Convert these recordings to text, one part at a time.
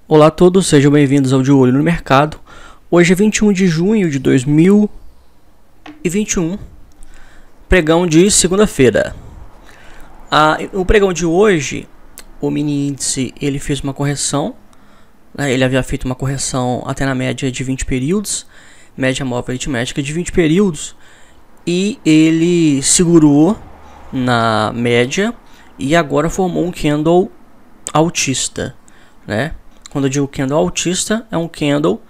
Olá a todos, sejam bem-vindos ao De Olho no Mercado. Hoje é 21 de junho de 2021, pregão de segunda-feira. O pregão de hoje, o mini índice, ele fez uma correção, né? Ele havia feito uma correção até na média de 20 períodos, média móvel aritmética de 20 períodos, e ele segurou na média e agora formou um candle altista, né? Quando eu digo candle altista, é um candle,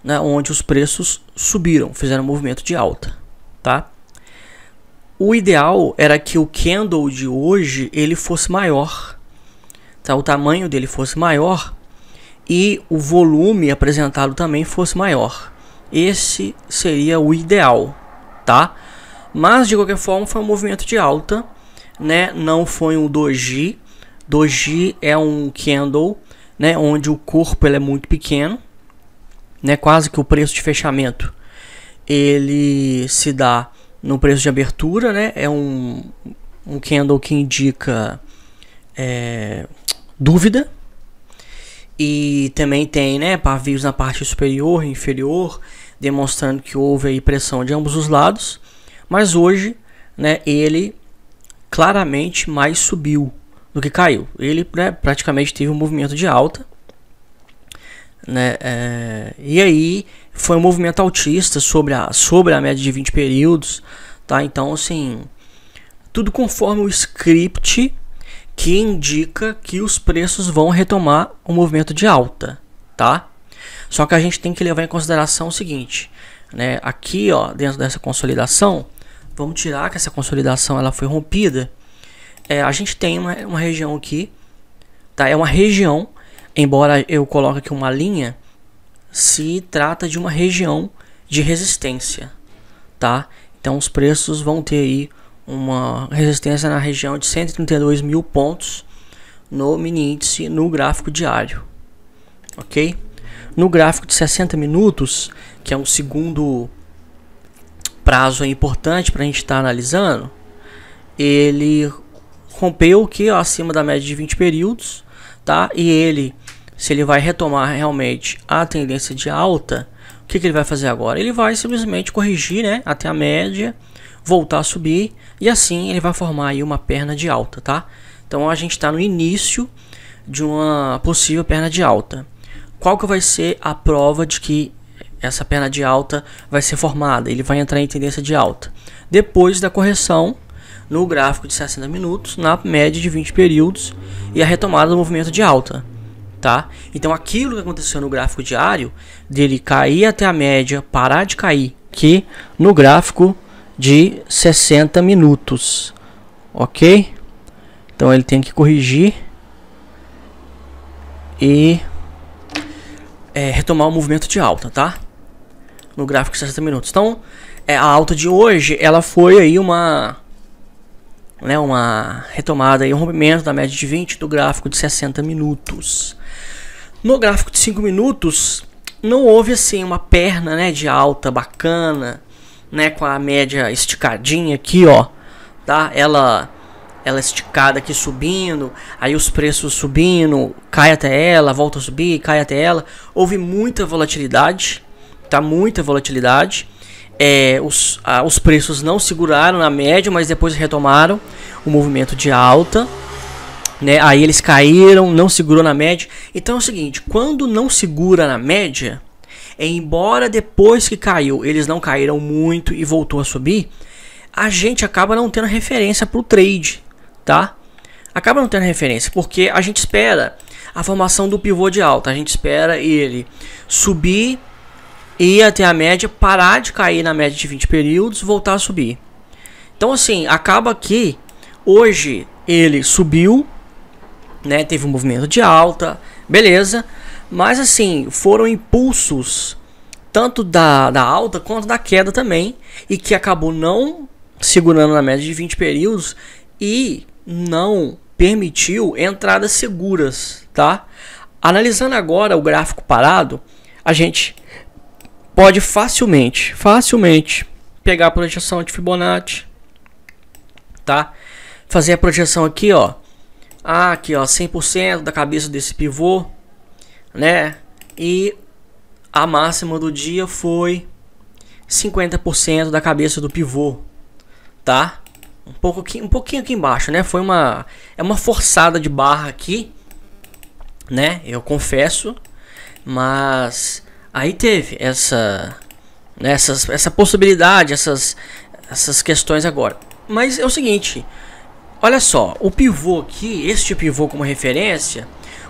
né, onde os preços subiram, fizeram um movimento de alta, tá? O ideal era que o candle de hoje ele fosse maior, tá? O tamanho dele fosse maior e o volume apresentado também fosse maior. Esse seria o ideal, tá? Mas de qualquer forma foi um movimento de alta, né? Não foi um doji. Doji é um candle, né, onde o corpo ele é muito pequeno, né, quase que o preço de fechamento ele se dá no preço de abertura, né, é um candle que indica dúvida, e também tem, né, pavios na parte superior e inferior, demonstrando que houve aí pressão de ambos os lados, mas hoje, né, ele claramente mais subiu do que caiu. Ele, né, praticamente teve um movimento de alta, né, e aí foi um movimento altista sobre a média de 20 períodos, tá? Então, assim, tudo conforme o script que indica que os preços vão retomar um movimento de alta, tá? Só que a gente tem que levar em consideração o seguinte, né? Aqui, ó, dentro dessa consolidação, vamos tirar que essa consolidação ela foi rompida. A gente tem uma região aqui, tá? É uma região, embora eu coloque aqui uma linha, se trata de uma região de resistência, tá? Então os preços vão ter aí uma resistência na região de 132 mil pontos no mini índice no gráfico diário, ok? No gráfico de 60 minutos, que é um segundo prazo importante para a gente estar analisando, ele rompeu aqui, ó, acima da média de 20 períodos, tá? E ele, se ele vai retomar realmente a tendência de alta, o que ele vai fazer agora? Ele vai simplesmente corrigir, né, até a média, voltar a subir, e assim ele vai formar aí uma perna de alta, tá? Então a gente está no início de uma possível perna de alta. Qual que vai ser a prova de que essa perna de alta vai ser formada? Ele vai entrar em tendência de alta depois da correção no gráfico de 60 minutos, na média de 20 períodos e a retomada do movimento de alta, tá? Então aquilo que aconteceu no gráfico diário, dele cair até a média, parar de cair, que no gráfico de 60 minutos, ok? Então ele tem que corrigir e retomar o movimento de alta, tá? No gráfico de 60 minutos. Então a alta de hoje, ela foi aí uma retomada e um rompimento da média de 20 do gráfico de 60 minutos. No gráfico de 5 minutos não houve assim uma perna, né, de alta bacana, né, com a média esticadinha aqui, ó, tá? Ela esticada aqui subindo, aí os preços subindo, cai até ela, volta a subir, cai até ela. Houve muita volatilidade, tá? Muita volatilidade. Os preços não seguraram na média, mas depois retomaram o movimento de alta, né? Aí eles caíram, não segurou na média. Então é o seguinte, quando não segura na média, embora depois que caiu eles não caíram muito e voltou a subir, a gente acaba não tendo referência para o trade, tá? Acaba não tendo referência, porque a gente espera a formação do pivô de alta, a gente espera ele subir, ir até a média, parar de cair na média de 20 períodos, voltar a subir. Então assim, acaba que hoje ele subiu, né, teve um movimento de alta, beleza, mas assim, foram impulsos tanto da alta quanto da queda também, e que acabou não segurando na média de 20 períodos e não permitiu entradas seguras, tá? Analisando agora o gráfico parado, a gente pode facilmente pegar a projeção de Fibonacci, tá? Fazer a projeção aqui, ó. Aqui, ó, 100% da cabeça desse pivô, né? E a máxima do dia foi 50% da cabeça do pivô, tá? Um pouquinho aqui embaixo, né? Foi uma forçada de barra aqui, né? Eu confesso, mas aí teve essa possibilidade, essas questões agora. Mas é o seguinte, olha só, o pivô aqui, este pivô como referência,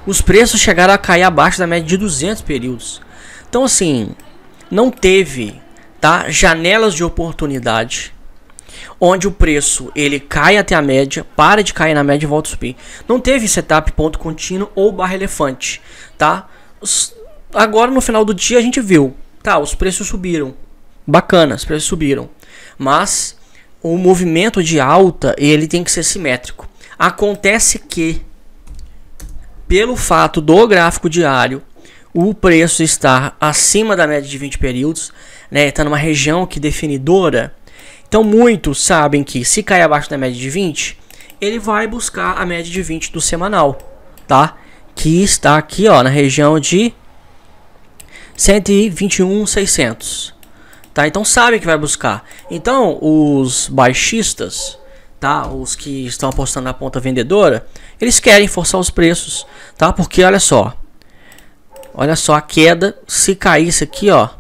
os preços chegaram a cair abaixo da média de 200 períodos. Então assim, não teve, tá, janelas de oportunidade onde o preço ele cai até a média, para de cair na média e volta a subir. Não teve setup ponto contínuo ou barra elefante, tá? Agora no final do dia a gente viu, tá, os preços subiram, bacana, os preços subiram, mas o movimento de alta ele tem que ser simétrico. Acontece que pelo fato do gráfico diário o preço estar acima da média de 20 períodos, né, está numa região que definidora. Então muitos sabem que se cair abaixo da média de 20, ele vai buscar a média de 20 do semanal, tá? Que está aqui, ó, na região de 121.600, tá? Então sabem que vai buscar. Então os baixistas, tá? Os que estão apostando na ponta vendedora, eles querem forçar os preços, tá? Porque olha só a queda, se caísse aqui, ó,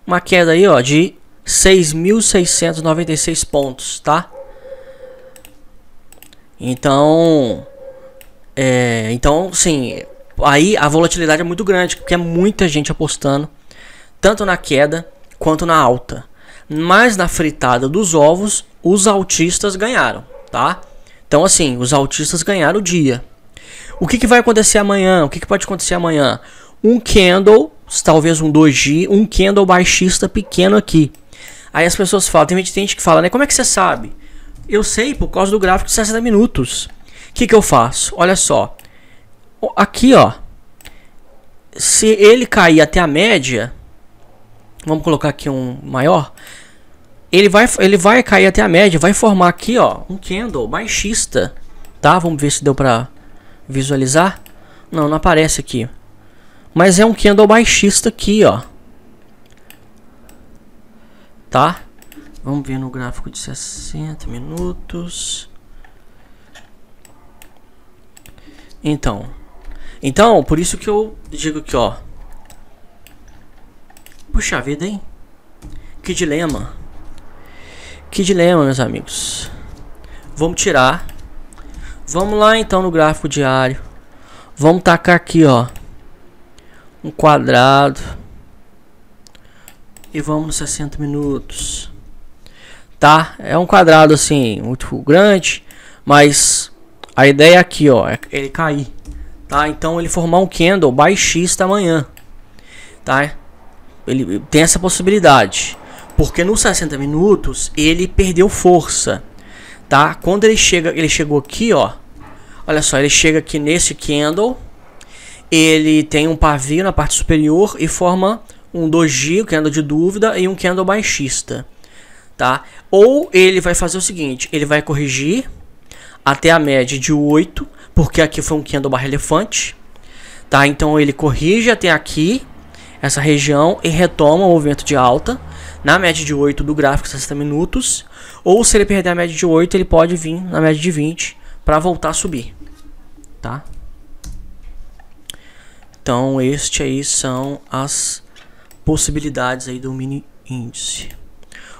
uma queda aí, ó, de 6.696 pontos, tá? Então, sim, aí a volatilidade é muito grande, porque é muita gente apostando, tanto na queda quanto na alta. Mas na fritada dos ovos, os altistas ganharam, tá? Então, assim, os altistas ganharam o dia. O que vai acontecer amanhã? O que pode acontecer amanhã? Um candle, talvez um doji, um candle baixista pequeno aqui. Aí as pessoas falam, tem gente que fala, né? Como é que você sabe? Eu sei por causa do gráfico de 60 minutos. O que eu faço? Olha só. Aqui, ó. Se ele cair até a média, vamos colocar aqui um maior. Ele vai cair até a média, vai formar aqui, ó, um candle baixista, tá? Vamos ver se deu pra visualizar. Não aparece aqui. Mas é um candle baixista aqui, ó. Tá? Vamos ver no gráfico de 60 minutos. Então, por isso que eu digo que, ó. Puxa vida, hein? Que dilema. Que dilema, meus amigos. Vamos tirar. Vamos lá então no gráfico diário. Vamos tacar aqui, ó, um quadrado. E vamos nos 60 minutos. Tá? É um quadrado assim, muito grande. Mas a ideia aqui, ó, é ele cair. Tá? Então ele formar um candle baixista amanhã. Tá? Ele tem essa possibilidade. Porque nos 60 minutos ele perdeu força. Tá? Quando ele chegou aqui, ó. Olha só, ele chega aqui nesse candle. Ele tem um pavio na parte superior e forma um doji, um candle de dúvida, e um candle baixista, tá? Ou ele vai fazer o seguinte, ele vai corrigir até a média de 8, porque aqui foi um candle barra elefante, tá? Então ele corrige até aqui, essa região, e retoma o movimento de alta na média de 8 do gráfico 60 minutos, ou se ele perder a média de 8, ele pode vir na média de 20 para voltar a subir, tá? Então este aí são as possibilidades aí do mini índice.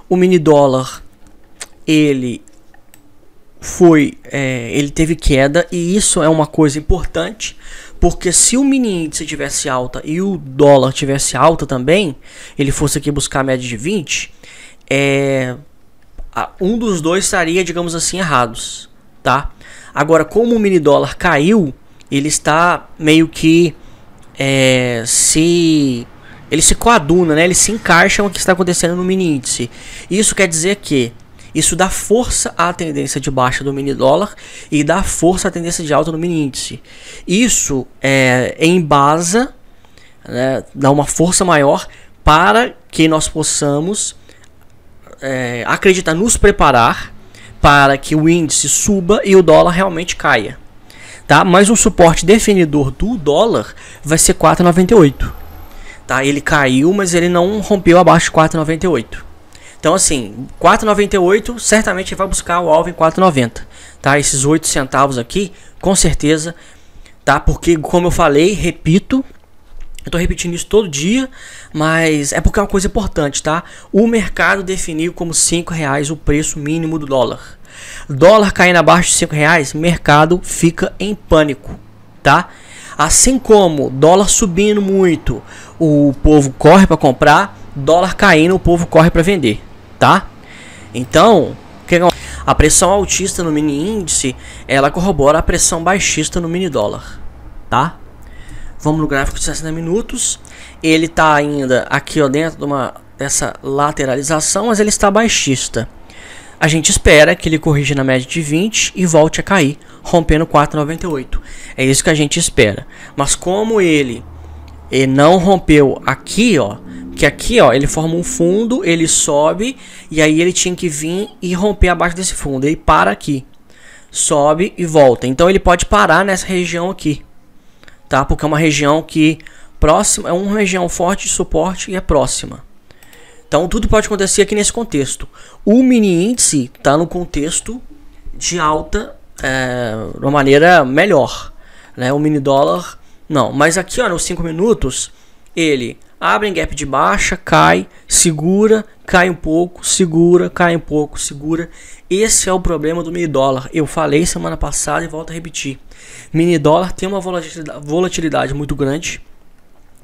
O mini dólar, ele teve queda, e isso é uma coisa importante, porque se o mini índice tivesse alta e o dólar tivesse alta também, ele fosse aqui buscar a média de 20, um dos dois estaria, digamos assim, errados, tá? Agora, como o mini dólar caiu, ele está meio que ele se coaduna, né? Ele se encaixa no que está acontecendo no mini índice. Isso quer dizer que isso dá força à tendência de baixa do mini dólar e dá força à tendência de alta no mini índice. Isso embasa, né, dá uma força maior para que nós possamos acreditar, nos preparar para que o índice suba e o dólar realmente caia. tá? Mas o suporte definidor do dólar vai ser 4,98, tá? Ele caiu, mas ele não rompeu abaixo de 4,98. Então assim, 4,98 certamente vai buscar o alvo em 4,90, tá? Esses 8 centavos aqui, com certeza, tá? Porque como eu falei, repito, eu tô repetindo isso todo dia, mas é porque é uma coisa importante, tá? O mercado definiu como R$5 o preço mínimo do dólar. Dólar caindo abaixo de R$5, mercado fica em pânico, tá? Assim como dólar subindo muito, o povo corre para comprar, dólar caindo, o povo corre para vender, tá? Então, a pressão altista no mini índice, ela corrobora a pressão baixista no mini dólar, tá? Vamos no gráfico de 60 minutos. Ele está ainda aqui, ó, dentro dessa lateralização, mas ele está baixista. A gente espera que ele corrija na média de 20 e volte a cair, rompendo 4,98. É isso que a gente espera. Mas como ele não rompeu aqui, ó, que aqui, ó, ele forma um fundo, ele sobe e aí ele tinha que vir e romper abaixo desse fundo. Ele para aqui, sobe e volta. Então ele pode parar nessa região aqui, tá? Porque é uma região que próxima, é uma região forte de suporte e é próxima. Então tudo pode acontecer aqui nesse contexto. O mini índice está no contexto de alta, de uma maneira melhor, né? O mini dólar não, mas aqui, ó, nos 5 minutos ele abre em gap de baixa, cai, segura, cai um pouco, segura, cai um pouco, segura. Esse é o problema do mini dólar. Eu falei semana passada e volto a repetir. Mini dólar tem uma volatilidade muito grande.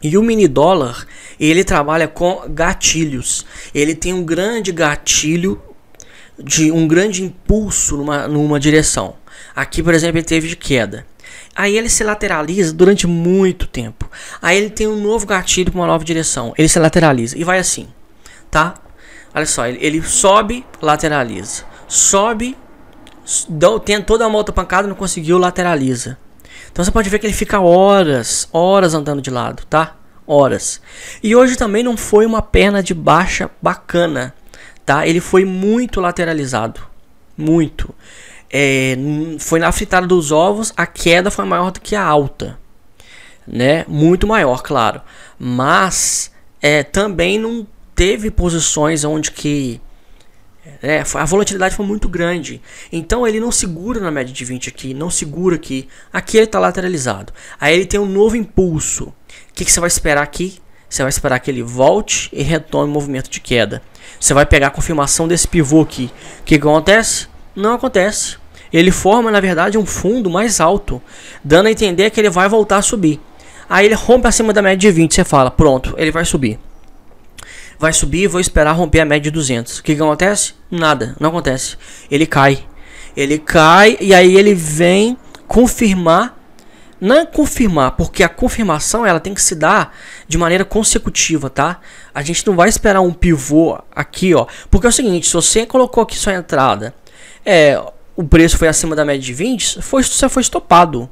E o mini dólar, ele trabalha com gatilhos. Ele tem um grande gatilho, um grande impulso numa direção. Aqui, por exemplo, ele teve de queda. Aí ele se lateraliza durante muito tempo. Aí ele tem um novo gatilho para uma nova direção. Ele se lateraliza e vai assim, tá? Olha só, ele sobe, lateraliza. Sobe, tentou dar uma outra pancada, não conseguiu, lateraliza. Então você pode ver que ele fica horas andando de lado, tá? Horas. E hoje também não foi uma perna de baixa bacana, tá? Ele foi muito lateralizado, muito. Foi na fritada dos ovos, a queda foi maior do que a alta, né? Muito maior, claro. Mas também não teve posições onde que a volatilidade foi muito grande. Então ele não segura na média de 20 aqui, não segura aqui. Aqui ele está lateralizado. Aí ele tem um novo impulso. O que você vai esperar aqui? Você vai esperar que ele volte e retome o movimento de queda. Você vai pegar a confirmação desse pivô aqui. O que acontece? Não acontece. Ele forma, na verdade, um fundo mais alto, dando a entender que ele vai voltar a subir. Aí ele rompe acima da média de 20, você fala, pronto, ele vai subir. Vai subir, vou esperar romper a média de 200. O que acontece? Nada, não acontece. Ele cai. Ele cai e aí ele vem confirmar. Não é confirmar, porque a confirmação ela tem que se dar de maneira consecutiva, tá? A gente não vai esperar um pivô aqui, ó. Porque é o seguinte, se você colocou aqui sua entrada, o preço foi acima da média de 20, você foi estopado,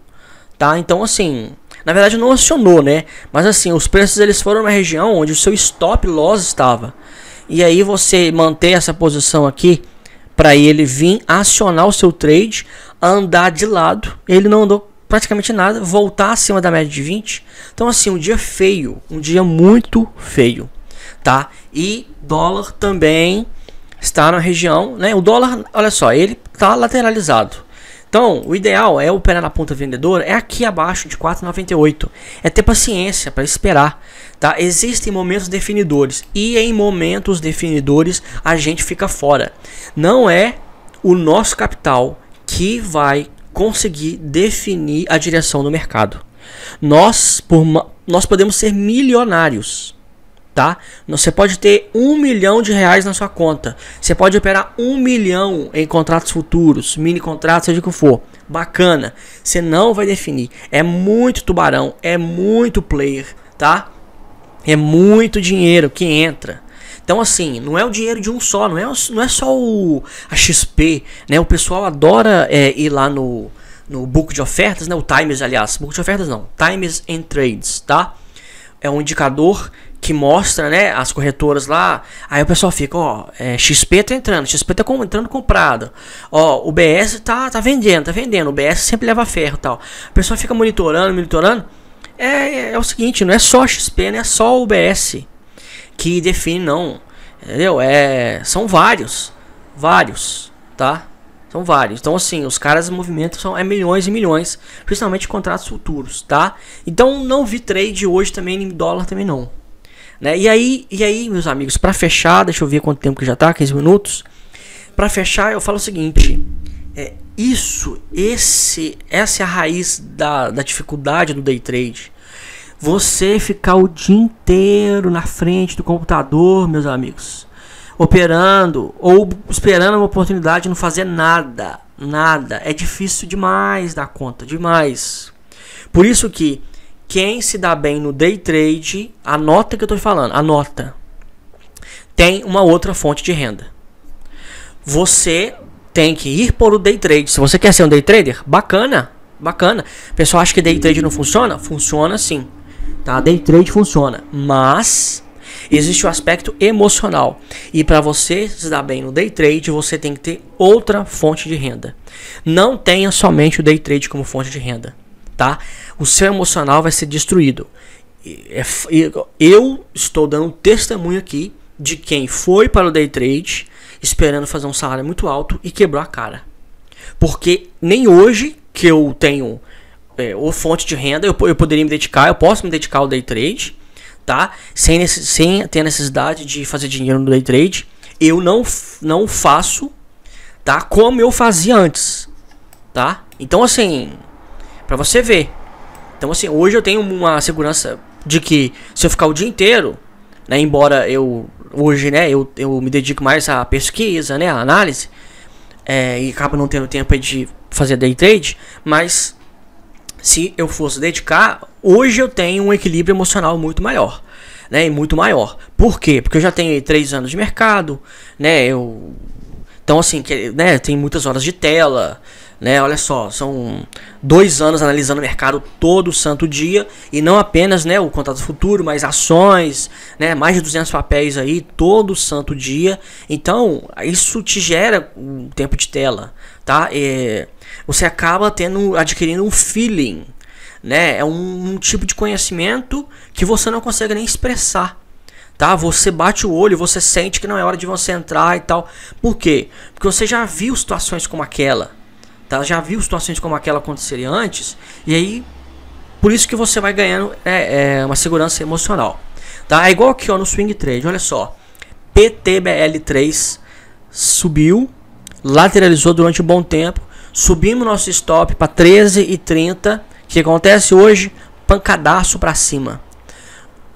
tá? Então assim, na verdade não acionou, né? Mas assim, os preços eles foram numa região onde o seu stop loss estava. E aí você mantém essa posição aqui para ele vir acionar o seu trade, andar de lado. Ele não andou praticamente nada, voltar acima da média de 20. Então assim, um dia feio, um dia muito feio, tá? E dólar também está na região, né? O dólar, olha só, ele está lateralizado. Então, o ideal é operar na ponta vendedora, é aqui abaixo de 4,98. É ter paciência para esperar, tá? Existem momentos definidores e em momentos definidores a gente fica fora. Não é o nosso capital que vai conseguir definir a direção do mercado. Nós podemos ser milionários, tá? Você pode ter R$1 milhão na sua conta. Você pode operar 1 milhão em contratos futuros, mini contratos, seja o que for. Bacana. Você não vai definir. É muito tubarão, é muito player, tá? É muito dinheiro que entra. Então assim, não é o dinheiro de um só, não é só a XP, né? O pessoal adora ir lá no book de ofertas, né? O Timers, aliás, book de ofertas não, Timers and Trades, tá? É um indicador que mostra, né, as corretoras lá. Aí o pessoal fica, ó, XP tá entrando, XP tá entrando comprado. Ó, o BS tá vendendo. O BS sempre leva ferro e tal. O pessoal fica monitorando. É o seguinte, não é só XP, não é só o BS que define, não. Entendeu? São vários, tá? São vários. Então, assim, os caras movimentam milhões e milhões, principalmente contratos futuros, tá? Então, não vi trade hoje também em dólar também não. Né? E aí, meus amigos, para fechar, deixa eu ver quanto tempo que já tá, 15 minutos. Para fechar, eu falo o seguinte, essa é a raiz da dificuldade do day trade. Você ficar o dia inteiro na frente do computador, meus amigos, operando ou esperando uma oportunidade de não fazer nada. É difícil demais dar conta, demais. Por isso que quem se dá bem no day trade, anota o que eu estou falando, anota. Tem uma outra fonte de renda. Você tem que ir por o day trade. Se você quer ser um day trader, bacana. O pessoal acha que day trade não funciona? Funciona sim. Tá? Day trade funciona, mas existe o aspecto emocional. E para você se dar bem no day trade, você tem que ter outra fonte de renda. Não tenha somente o day trade como fonte de renda, tá? O seu emocional vai ser destruído. Eu estou dando testemunho aqui de quem foi para o day trade esperando fazer um salário muito alto e quebrou a cara. Porque nem hoje que eu tenho ou fonte de renda, eu poderia me dedicar, eu posso me dedicar ao day trade, tá? Sem ter necessidade de fazer dinheiro no day trade. Eu não faço, tá? Como eu fazia antes, tá? Então, assim, pra você ver. Então, assim, hoje eu tenho uma segurança de que se eu ficar o dia inteiro, né? Embora hoje, né? Eu me dedico mais à pesquisa, né? À análise, e acabo não tendo tempo de fazer day trade, mas se eu fosse dedicar, hoje eu tenho um equilíbrio emocional muito maior, né? Muito maior. Por quê? Porque eu já tenho 3 anos de mercado, né? Então, assim, né? Tem muitas horas de tela, né? Olha só, são 2 anos analisando o mercado todo santo dia, e não apenas, né, o contrato futuro, mas ações, né? Mais de 200 papéis aí todo santo dia. Então, isso te gera um tempo de tela, tá? Você acaba adquirindo um feeling, né? É um tipo de conhecimento que você não consegue nem expressar, tá? Você bate o olho, você sente que não é hora de você entrar e tal. Por quê? Porque você já viu situações como aquela, tá? Já viu situações como aquela acontecerem antes, e aí por isso que você vai ganhando uma segurança emocional, tá? É igual aqui, ó, no swing trade, olha só, PTBL3 subiu, lateralizou durante um bom tempo. Subimos nosso stop para 13,30. O que acontece hoje? Pancadaço para cima.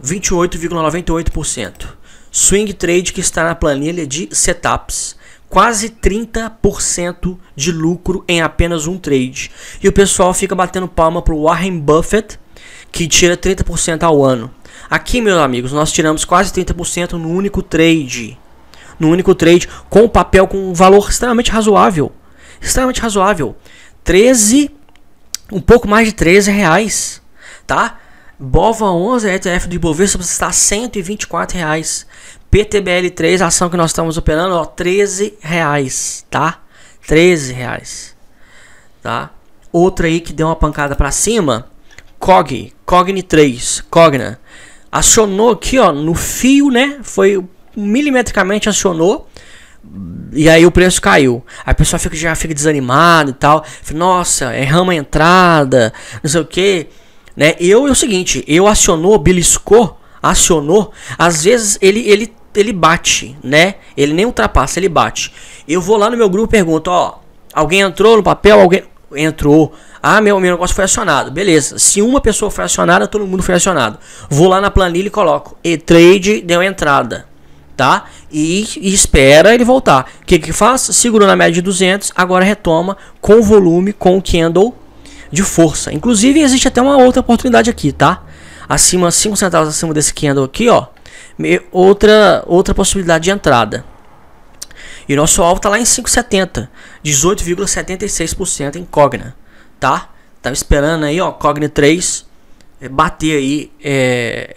28,98%. Swing trade que está na planilha de setups. Quase 30% de lucro em apenas um trade. E o pessoal fica batendo palma para o Warren Buffett, que tira 30% ao ano. Aqui, meus amigos, nós tiramos quase 30% no único trade. No único trade, com um papel com um valor extremamente razoável. Extremamente razoável. Um pouco mais de 13 reais, tá? BOVA 11, ETF do Ibovespa está 124 reais. PTBL3, a ação que nós estamos operando, ó, 13 reais, tá? 13 reais, tá? Outra aí que deu uma pancada para cima, Cogna, acionou aqui, ó, no fio, né? Foi milimetricamente acionou. E aí o preço caiu. Aí a pessoa já fica desanimado e tal. Nossa, erramos a entrada, não sei o que, né? É o seguinte, beliscou, acionou. Às vezes ele bate, né? Ele nem ultrapassa, ele bate. Eu vou lá no meu grupo e pergunto, ó, alguém entrou no papel? Alguém entrou. Ah, meu negócio foi acionado. Beleza. Se uma pessoa foi acionada, todo mundo foi acionado. Vou lá na planilha e coloco, trade deu entrada, tá? E espera ele voltar. O que faz? Segurou na média de 200, agora retoma com volume, com o candle de força. Inclusive existe até uma outra oportunidade aqui, tá? Acima, 5 centavos acima desse candle aqui, ó. Outra possibilidade de entrada. E o nosso alvo tá lá em 5,70, 18,76% em Cogna, tá? Tava esperando aí, ó, Cogna 3 bater aí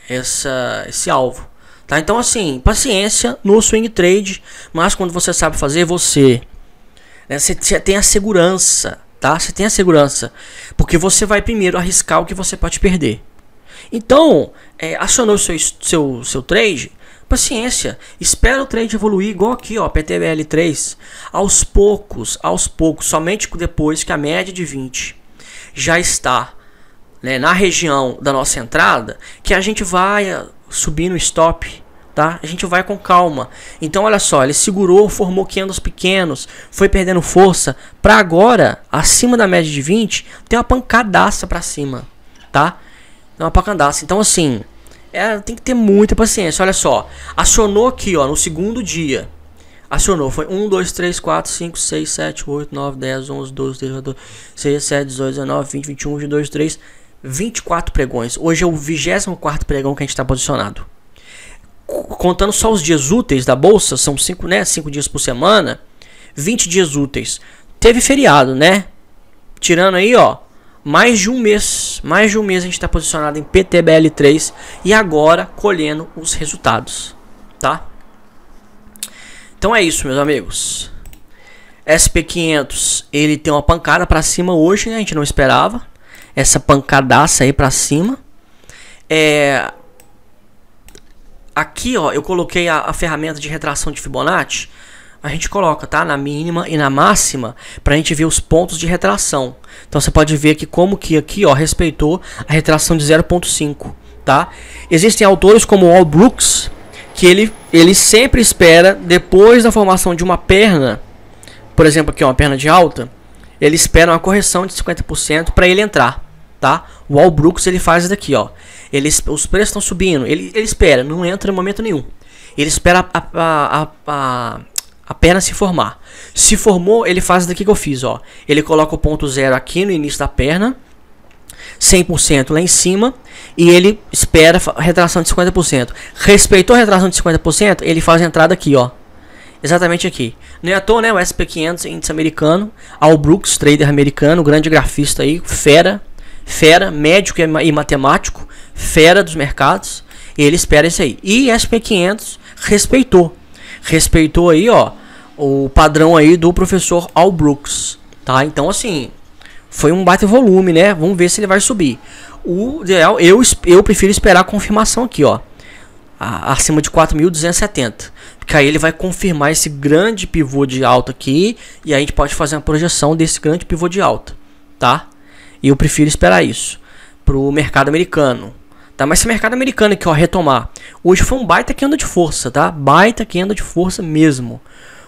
esse alvo, tá? Então assim, paciência no swing trade, mas quando você sabe fazer, você tem a segurança, tá? Você tem a segurança, porque você vai primeiro arriscar o que você pode perder. Então, acionou o seu trade, paciência, espera o trade evoluir, igual aqui, ó, PTBL3, aos poucos, somente depois que a média de 20 já está, né, na região da nossa entrada, que a gente vai subir no stop, tá? A gente vai com calma. Então, olha só, ele segurou, formou candles pequenos, foi perdendo força, para agora, acima da média de 20, tem uma pancadaça para cima, tá? Uma pancadaça. Então assim, tem que ter muita paciência. Olha só, acionou aqui, ó, no segundo dia. Acionou, foi 1, 2, 3, 4, 5, 6, 7, 8, 9, 10, 11, 12, 13, 14, 16, 17, 18, 19, 20, 21, 22, 23, 24 pregões. Hoje é o 24º pregão que a gente está posicionado. Contando só os dias úteis da bolsa, são 5, né, 5 dias por semana, 20 dias úteis. Teve feriado, né? Tirando aí, ó, mais de um mês a gente está posicionado em PTBL3 e agora colhendo os resultados, tá? Então é isso, meus amigos. SP500, ele tem uma pancada para cima hoje, né? A gente não esperava essa pancadaça aí para cima. Aqui, ó, eu coloquei a ferramenta de retração de Fibonacci. A gente coloca, tá, na mínima e na máxima, pra gente ver os pontos de retração. Então você pode ver que como que aqui, ó, respeitou a retração de 0.5, tá? Existem autores como o Al Brooks, que ele sempre espera, depois da formação de uma perna, por exemplo aqui, ó, uma perna de alta, ele espera uma correção de 50% para ele entrar, tá? O Al Brooks, ele faz isso daqui, ó. Os preços estão subindo, ele espera, não entra em momento nenhum. Ele espera a perna se formar. Se formou, ele faz daqui que eu fiz, ó. Ele coloca o ponto zero aqui no início da perna, 100% lá em cima, e ele espera a retração de 50%. Respeitou a retração de 50%, ele faz a entrada aqui, ó. Exatamente aqui. Não é à toa, né? O SP500, índice americano, Al Brooks, trader americano, grande grafista aí, fera, médico e matemático, fera dos mercados. E ele espera isso aí. E SP500 respeitou aí, ó, o padrão aí do professor Al Brooks, tá? Então assim, foi um baita volume, né? Vamos ver se ele vai subir. O ideal, eu prefiro esperar a confirmação aqui, ó, acima de 4.270, porque aí ele vai confirmar esse grande pivô de alta aqui, e aí a gente pode fazer uma projeção desse grande pivô de alta, tá? E eu prefiro esperar isso pro mercado americano. Tá, mas se o mercado americano aqui, ó, retomar, hoje foi um baita candle de força, tá? Baita candle de força mesmo.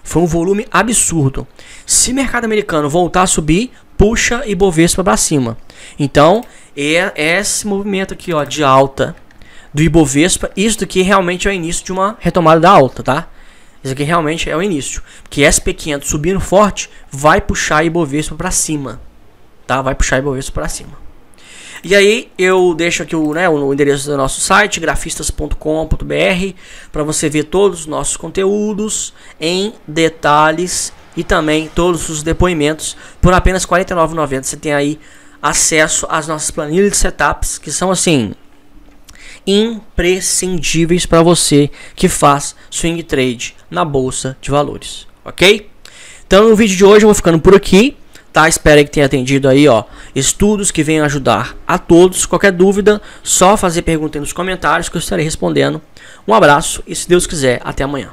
Foi um volume absurdo. Se o mercado americano voltar a subir, puxa Ibovespa para cima. Então, esse movimento aqui, ó, de alta do Ibovespa, isso daqui realmente é o início de uma retomada da alta, tá? Isso aqui realmente é o início. Porque SP500 subindo forte vai puxar Ibovespa para cima, tá? Vai puxar Ibovespa para cima. E aí eu deixo aqui o endereço do nosso site, grafistas.com.br, para você ver todos os nossos conteúdos em detalhes e também todos os depoimentos por apenas R$ 49,90. Você tem aí acesso às nossas planilhas de setups, que são assim imprescindíveis para você que faz swing trade na bolsa de valores, ok? Então no vídeo de hoje eu vou ficando por aqui. Tá, espero que tenha atendido aí, ó, estudos que venham ajudar a todos. Qualquer dúvida, só fazer pergunta aí nos comentários que eu estarei respondendo. Um abraço e, se Deus quiser, até amanhã.